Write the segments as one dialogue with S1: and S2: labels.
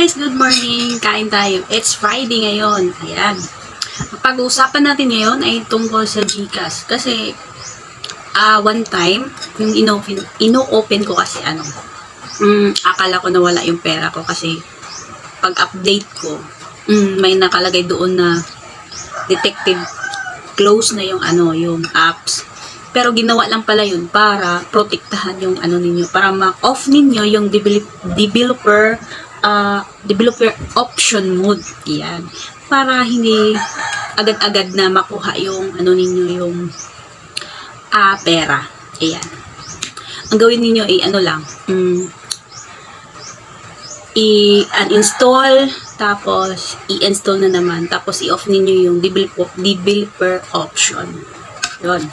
S1: guys! Good morning! Kain tayo. It's Friday ngayon. Ayan. Pag-uusapan natin ngayon ay tungkol sa GCash. Kasi, one time, yung ino-open ko kasi akala ko nawala yung pera ko kasi pag-update ko, may nakalagay doon na detective close na yung yung apps. Pero ginawa lang pala yun para protektahan yung ninyo, para ma-off ninyo yung developer option mode. Yan. Para hindi agad-agad na makuha yung ninyo, yung pera. Ayan. Ang gawin ninyo ay i-uninstall, tapos i-install na naman, tapos i-off ninyo yung developer option. Yun.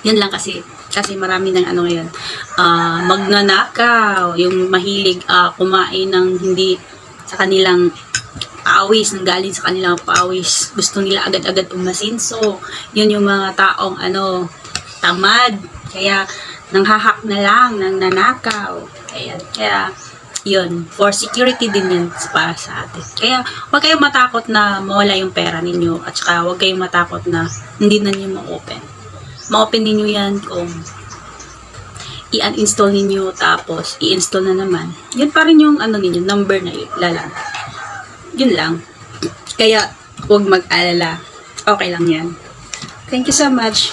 S1: Yan lang kasi marami ng ngayon. Magnanakaw, yung mahilig kumain ng hindi sa kanilang paawis, nang galing sa kanilang paawis. Gusto nila agad-agad umasin. So, yun yung mga taong tamad. Kaya, nanghahak na lang, nang nanakaw. Kaya, yun, for security din yan para sa atin. Kaya, huwag kayong matakot na mawala yung pera ninyo, at saka huwag kayong matakot na hindi na nyo ma-open. Ma-open ninyo yan kung i-uninstall ninyo, tapos i-install na naman. Yun pa rin yung ninyo, number na ilalang. Yun lang. Kaya, huwag mag-alala. Okay lang yan. Thank you so much.